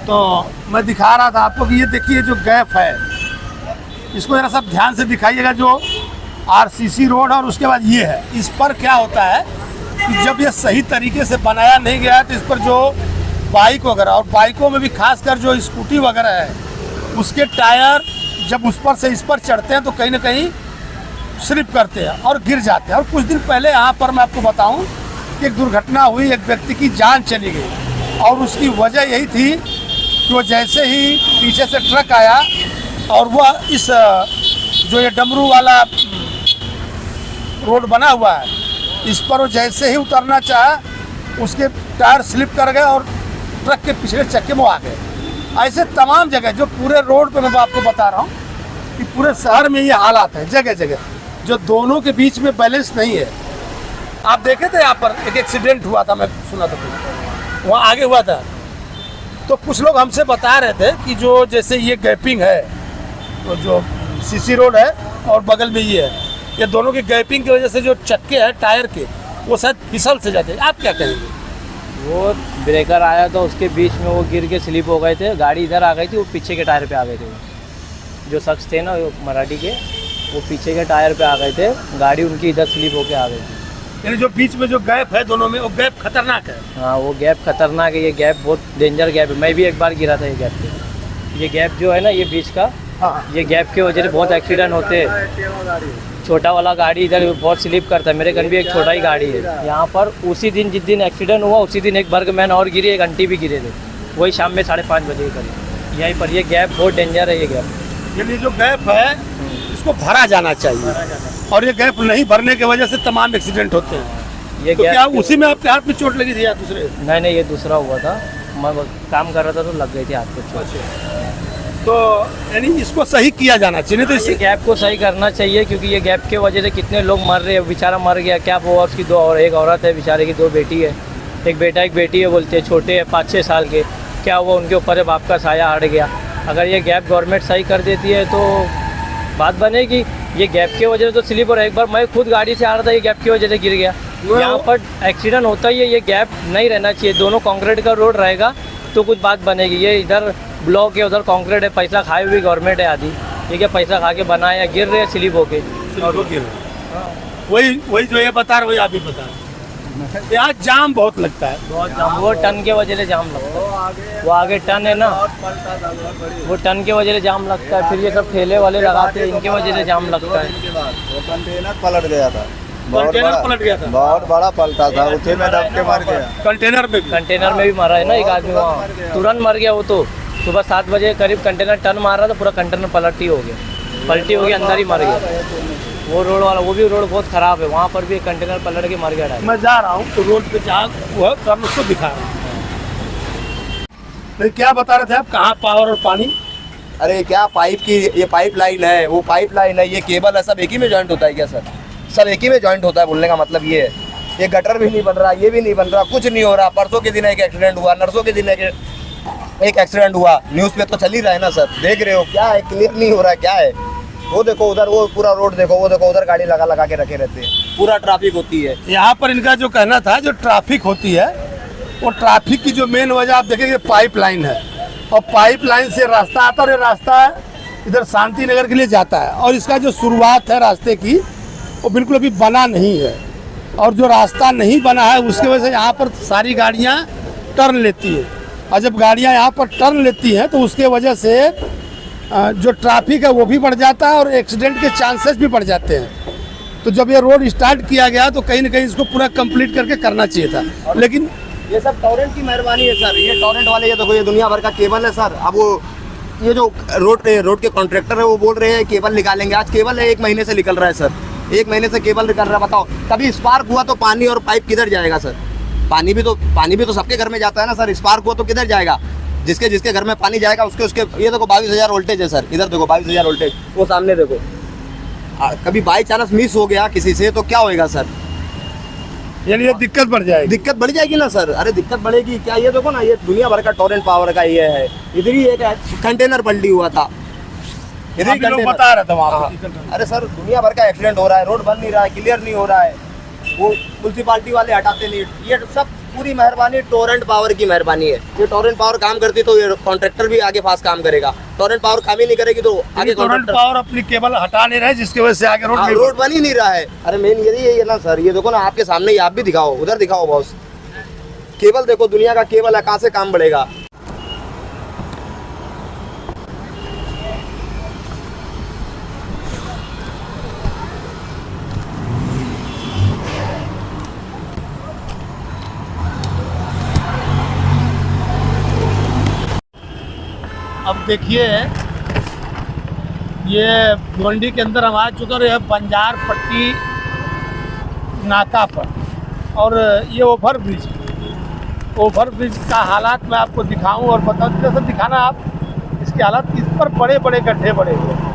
तो मैं दिखा रहा था आपको कि ये देखिए जो गैप है, इसको जरा सब ध्यान से दिखाइएगा। जो आरसीसी रोड और उसके बाद ये है, इस पर क्या होता है कि जब ये सही तरीके से बनाया नहीं गया तो इस पर जो बाइक वगैरह, और बाइकों में भी खासकर जो स्कूटी वगैरह है, उसके टायर जब उस पर से इस पर चढ़ते हैं तो कहीं ना कहीं स्लिप करते हैं और गिर जाते हैं। और कुछ दिन पहले यहाँ पर मैं आपको बताऊं कि एक दुर्घटना हुई, एक व्यक्ति की जान चली गई और उसकी वजह यही थी कि वो जैसे ही पीछे से ट्रक आया और वह इस जो ये डमरू वाला रोड बना हुआ है, इस पर वो जैसे ही उतरना चाहा, उसके टायर स्लिप कर गए और ट्रक के पिछले चक्के में आ गए। ऐसे तमाम जगह जो पूरे रोड पे मैं आपको बता रहा हूँ कि पूरे शहर में ये हालात है, जगह जगह जो दोनों के बीच में बैलेंस नहीं है। आप देखे थे यहाँ पर एक एक्सीडेंट हुआ था, मैं सुना था वहाँ आगे हुआ था, तो कुछ लोग हमसे बता रहे थे कि जो जैसे ये गैपिंग है, तो जो सीसी रोड है और बगल में ये है, ये दोनों की गैपिंग की वजह से जो चक्के हैं टायर के, वो शायद फिसल से जाते हैं। आप क्या कहेंगे? वो ब्रेकर आया तो उसके बीच में वो गिर के स्लिप हो गए थे, गाड़ी इधर आ गई थी, वो पीछे के टायर पे आ गए थे। जो शख्स थे ना वो मराठी के, वो पीछे के टायर पे आ गए थे, गाड़ी उनकी इधर स्लिप होके आ गई थी। यानी जो बीच में जो गैप है दोनों में, वो गैप खतरनाक है। हाँ, वो गैप खतरनाक है, ये गैप बहुत डेंजर गैप है। मैं भी एक बार गिरा था ये गैप पे। ये गैप जो है ना, ये बीच का, ये गैप के वजह से बहुत एक्सीडेंट होते हैं। छोटा वाला गाड़ी इधर बहुत स्लिप करता है। मेरे घर भी एक छोटा ही गाड़ी है यहाँ पर। उसी दिन जिस दिन एक्सीडेंट हुआ, उसी दिन एक बर्गमैन और गिरी, एक आंटी भी गिरे थे, वही शाम में 5:30 बजे करीब यहीं पर। ये गैप बहुत डेंजर है ये गैप। यानी जो गैप है इसको भरा जाना चाहिए, और ये गैप नहीं भरने की वजह से तमाम एक्सीडेंट होते हैं। ये तो गैप क्या उसी में आपके हाथ में चोट लगी थी या दूसरे? नहीं, ये दूसरा हुआ था। मैं काम कर रहा था तो लग गई थी हाथ पे चोट। तो यानी इसको सही किया जाना चाहिए, नहीं तो इस इसे गैप को सही करना चाहिए, क्योंकि ये गैप के वजह से कितने लोग मर रहे हैं। बेचारा मर गया, क्या वो उसकी दो और एक औरत है, बेचारे की 2 बेटी है, एक बेटा एक बेटी है, बोलते हैं छोटे हैं 5-6 साल के। क्या हुआ उनके ऊपर है, बाप का साया हट गया। अगर ये गैप गवर्नमेंट सही कर देती है तो बात बनेगी। ये गैप के वजह से तो स्लिप हो रहा है। एक बार मैं खुद गाड़ी से आ रहा था, ये गैप की वजह से गिर गया। यहाँ पर एक्सीडेंट होता ही है। ये गैप नहीं रहना चाहिए। दोनों कंक्रीट का रोड रहेगा तो कुछ बात बनेगी। ये इधर ब्लॉक है, उधर कंक्रीट है, पैसा खाए हुई गवर्नमेंट है आधी। ये क्या पैसा खा के बनाया, गिर रहे स्लिप होके। वही जो ये बता रहे वही आप भी बता रहे। यहाँ जाम बहुत लगता है, बहुत जाम। वो टन के वजह से जाम लगता है। वो आगे टन है ना, वो टन के वजह से जाम लगता है। फिर ये सब ठेले वाले लगाते हैं, इनके वजह से जाम लगता है। वो कंटेनर पलट गया था, कंटेनर पलट गया था, बहुत बड़ा पलटा था, उसे में दब के मर गया। कंटेनर में भी मरा है ना एक आदमी, वहाँ तुरंत मर गया। वो तो सुबह 7 बजे करीब कंटेनर टन मार रहा था, पूरा कंटेनर पलटी हो गया, अंदर ही मर गया। वो रोड वाला, वो भी रोड बहुत ख़राब है, वहाँ पर भी एक कंटेनर पलट के मर गया। मैं जा रहा हूँ तो रोड पे जहाँ हुआ तो हम उसको दिखा रहे हैं। नहीं, क्या बता रहे थे आप, कहाँ पावर और पानी? अरे क्या पाइप की, ये पाइप लाइन है, वो पाइप लाइन है, ये केबल है, सब एक ही में जॉइंट होता है क्या सर? सब एक ही में जॉइंट होता है, बोलने का मतलब ये है। ये गटर भी नहीं बन रहा, ये भी नहीं बन रहा, कुछ नहीं हो रहा। परसों के दिन एक एक्सीडेंट हुआ, नरसों के दिन एक एक्सीडेंट हुआ, न्यूज़ पे तो चल ही रहा है ना सर, देख रहे हो। क्या है, क्लियर नहीं हो रहा है, क्या है? वो देखो उधर, वो पूरा रोड देखो, वो देखो उधर गाड़ी लगा के रखे रहते हैं, पूरा ट्रैफिक होती है। यहाँ पर इनका जो कहना था, जो ट्रैफिक होती है, वो ट्रैफिक की जो मेन वजह आप देखेंगे पाइप लाइन है, और पाइप लाइन से रास्ता आता है, और ये रास्ता इधर शांति नगर के लिए जाता है, और इसका जो शुरुआत है रास्ते की, वो बिल्कुल अभी बना नहीं है। और जो रास्ता नहीं बना है उसकी वजह से यहाँ पर सारी गाड़ियाँ टर्न लेती है, और जब गाड़ियाँ यहाँ पर टर्न लेती हैं तो उसके वजह से जो ट्रैफिक है वो भी बढ़ जाता है और एक्सीडेंट के चांसेस भी बढ़ जाते हैं। तो जब ये रोड स्टार्ट किया गया तो कहीं ना कहीं इसको पूरा कंप्लीट करके करना चाहिए था, लेकिन ये सब टॉरेंट की मेहरबानी है सर। ये टॉरेंट वाले, ये देखो, ये दुनिया भर का केबल है सर। अब वो ये जो रोड के कॉन्ट्रैक्टर है वो बोल रहे हैं केबल निकालेंगे। आज केबल है 1 महीने से निकल रहा है सर, 1 महीने से केबल निकल रहा है। बताओ, कभी स्पार्क हुआ तो पानी और पाइप किधर जाएगा सर? पानी भी तो सबके घर में जाता है ना सर। स्पार्क हुआ तो किधर जाएगा? जिसके घर में पानी जाएगा उसके ये देखो 22,000 वोल्टेज है सर। इधर देखो 22,000 वोल्टेज, वो सामने देखो। कभी बाई चांस मिस हो गया किसी से तो क्या होएगा सर? यानी ये दिक्कत बढ़ जाएगी ना सर। अरे दिक्कत बढ़ेगी क्या? ये देखो ना, ये दुनिया भर का टॉरेंट पावर का ये है। इधर ही एक कंटेनर पलटी हुआ था, इधर ही लोग बता रहे थे वहाँ। अरे सर, दुनिया भर का एक्सीडेंट हो रहा है, रोड बन नहीं रहा है, क्लियर नहीं हो रहा है, वो म्युनिसिपालिटी वाले हटाते नहीं। ये सब पूरी मेहरबानी टोरेंट पावर की मेहरबानी है। ये टोरेंट पावर काम करती तो ये कॉन्ट्रैक्टर भी आगे फास्ट काम करेगा। टोरेंट पावर काम ही नहीं करेगी तो आगे टोरेंट कॉन्ट्रैक्टर पावर अपनी केबल हटा नहीं रहे, जिसकी वजह से आगे रोड रोड बन ही नहीं रहा है। अरे मेन यही है ना सर, ये देखो ना आपके सामने ही, आप भी दिखाओ, उधर दिखाओ बॉस, केबल देखो, दुनिया का केबल है, कहाँ से काम बढ़ेगा। अब देखिए ये भिवंडी के अंदर हम आ चुके हैं, ये बंजार पट्टी नाका पर, और ये ओवर ब्रिज का हालात मैं आपको दिखाऊं और बताऊं, जैसे दिखाना आप इसके हालात। इस पर बड़े बड़े गड्ढे बड़े हुए हैं,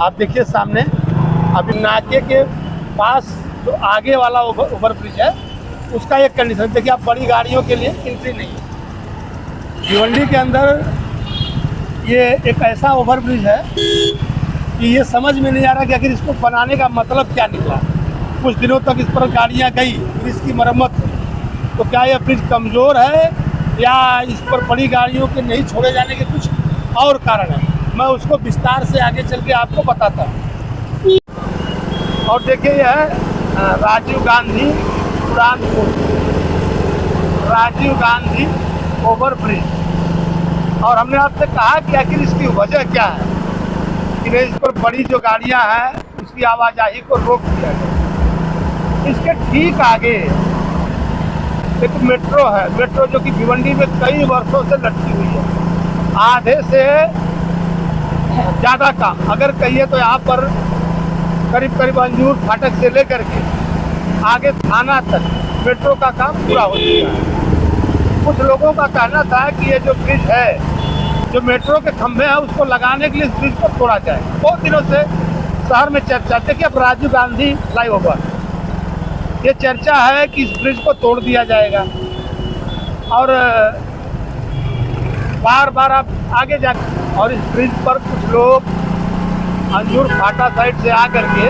आप देखिए सामने। अभी नाके के पास जो आगे वाला ओवर ब्रिज है उसका एक कंडीशन देखिए, आप बड़ी गाड़ियों के लिए एंट्री नहीं है। भिवंडी के अंदर ये एक ऐसा ओवर ब्रिज है कि ये समझ में नहीं आ रहा कि आखिर इसको बनाने का मतलब क्या निकला। कुछ दिनों तक इस पर गाड़ियां गई, फिर इसकी मरम्मत हुई, तो क्या ये ब्रिज कमज़ोर है या इस पर बड़ी गाड़ियों के नहीं छोड़े जाने के कुछ और कारण है, मैं उसको विस्तार से आगे चल के आपको बताता हूँ। और देखिए यह है राजीव गांधी ओवर ब्रिज, और हमने आपसे कहा कि आखिर इसकी वजह क्या है कि इस पर बड़ी जो गाड़ियां हैं उसकी आवाजाही को रोक दिया गया। इसके ठीक आगे एक मेट्रो है, मेट्रो जो कि भिवंडी में कई वर्षों से लटकी हुई है। आधे से ज़्यादा काम अगर कहिए तो यहाँ पर करीब करीब अंजूर फाटक से लेकर के आगे थाना तक मेट्रो का काम पूरा हो चुका है। कुछ लोगों का कहना था कि ये जो ब्रिज है, जो मेट्रो के खंभे हैं, उसको लगाने के लिए इस ब्रिज को तोड़ा जाए। बहुत दिनों से शहर में चर्चा, देखिए अब राजीव गांधी फ्लाईओवर, ये चर्चा है कि इस ब्रिज को तोड़ दिया जाएगा। और बार बार आप आगे जा, और इस ब्रिज पर कुछ लोग अंजूर फाटा साइड से आकर के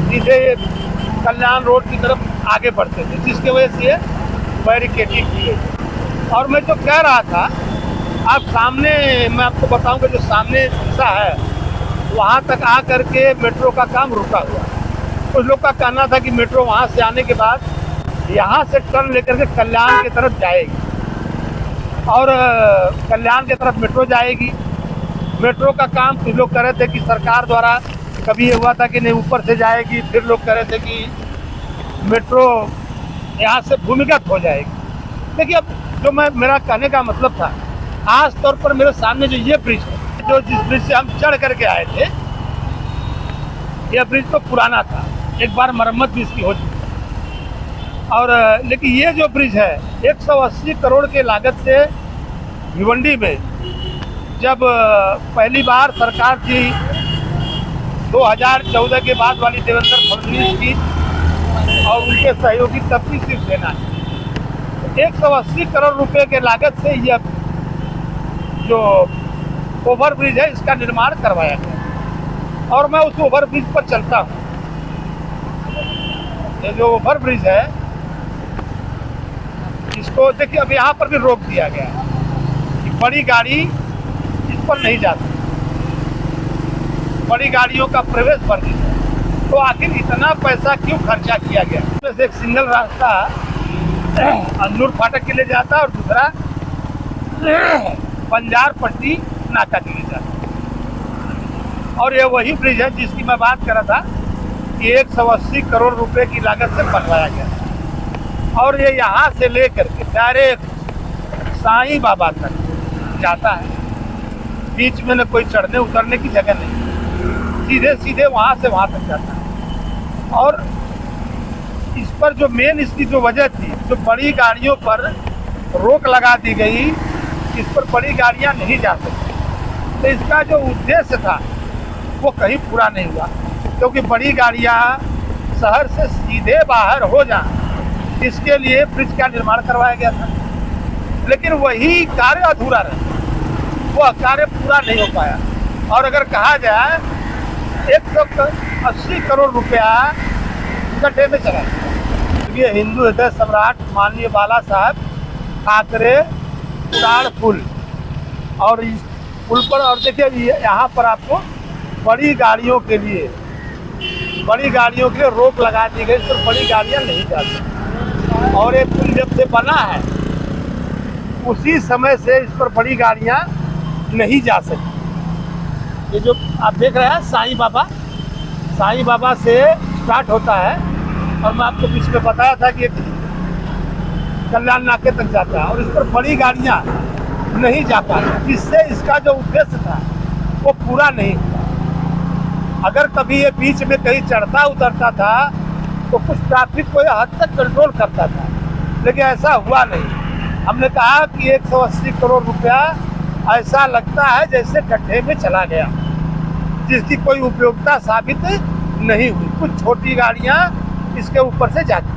सीधे कल्याण रोड की तरफ आगे बढ़ते थे, जिसकी वजह से बैरिकेडिंग की गई। और मैं जो कह रहा था, आप सामने, मैं आपको बताऊंगा, जो सामने दिशा है वहाँ तक आ करके मेट्रो का काम रुका हुआ। कुछ लोग का कहना था कि मेट्रो वहाँ से आने के बाद यहाँ से टर्न लेकर के कल्याण की तरफ जाएगी, और कल्याण की तरफ मेट्रो जाएगी। मेट्रो का काम कुछ लोग कह रहे थे कि सरकार द्वारा, कभी ये हुआ था कि नहीं ऊपर से जाएगी, फिर लोग कह रहे थे कि मेट्रो यहाँ से भूमिगत हो जाएगी। देखिए अब जो मेरा कहने का मतलब था, खास तौर पर मेरे सामने जो ये ब्रिज है, जो जिस ब्रिज से हम चढ़ करके आए थे, यह ब्रिज तो पुराना था, एक बार मरम्मत भी इसकी हो चुकी है। और लेकिन ये जो ब्रिज है 180 करोड़ के लागत से भिवंडी में जब पहली बार सरकार थी 2014 के बाद वाली देवेंद्र फडणवीस की और उनके सहयोगी तब की शिवसेना, 180 करोड़ रुपए के लागत से यह जो ओवर ब्रिज है इसका निर्माण करवाया गया। और मैं उस ओवर ब्रिज पर चलता हूँ। ये जो ओवर ब्रिज है इसको देखिए, अब यहाँ पर भी रोक दिया गया है कि बड़ी गाड़ी इस पर नहीं जाती, बड़ी गाड़ियों का प्रवेश वर्जित है। तो आखिर इतना पैसा क्यों खर्चा किया गया? जैसे एक सिंगल रास्ता अंजूर फाटक के लिए जाता है और दूसरा बंजार पट्टी नाका के लिए जाता है। और ये वही ब्रिज है जिसकी मैं बात कर रहा था कि 180 करोड़ रुपए की लागत से बनवाया गया, और ये यहाँ से लेकर के डायरेक्ट साईं बाबा तक जाता है। बीच में न कोई चढ़ने उतरने की जगह नहीं, सीधे सीधे वहाँ से वहाँ तक जाता है। और इस पर जो मेन इसकी जो वजह थी, जो बड़ी गाड़ियों पर रोक लगा दी गई, इस पर बड़ी गाड़ियाँ नहीं जा सकती, तो इसका जो उद्देश्य था वो कहीं पूरा नहीं हुआ, क्योंकि बड़ी गाड़ियाँ शहर से सीधे बाहर हो जाएं, इसके लिए ब्रिज का निर्माण करवाया गया था। लेकिन वही कार्य अधूरा रहा, वो कार्य पूरा नहीं हो पाया। और अगर कहा जाए 180 करोड़ रुपया गड्ढे में चला, स्वर्गीय हिंदू हृदय सम्राट माननीय बाला साहब ठाकरे उड़ान पुल, और इस पुल पर और देखिए यहाँ पर आपको बड़ी गाड़ियों के लिए रोक लगा दी गई, इस पर बड़ी गाड़ियाँ नहीं जा सकती। और ये पुल जब से बना है उसी समय से इस पर बड़ी गाड़ियाँ नहीं जा सकती। ये जो आप देख रहे हैं साईं बाबा से स्टार्ट होता है, और मैं आपको बीच में बताया था कि कल्याण नाके तक जाता है, और इस पर बड़ी गाड़ियाँ नहीं जा पाती, जिससे इसका जो उद्देश्य था वो पूरा नहीं हुआ। अगर कभी ये बीच में कहीं चढ़ता उतरता था तो कुछ ट्रैफिक को हद तक कंट्रोल करता था, लेकिन ऐसा हुआ नहीं। हमने कहा कि 180 करोड़ रुपया ऐसा लगता है जैसे गड्ढे में चला गया, जिसकी कोई उपयोगिता साबित नहीं हुई। कुछ छोटी गाड़ियाँ इसके ऊपर से जाती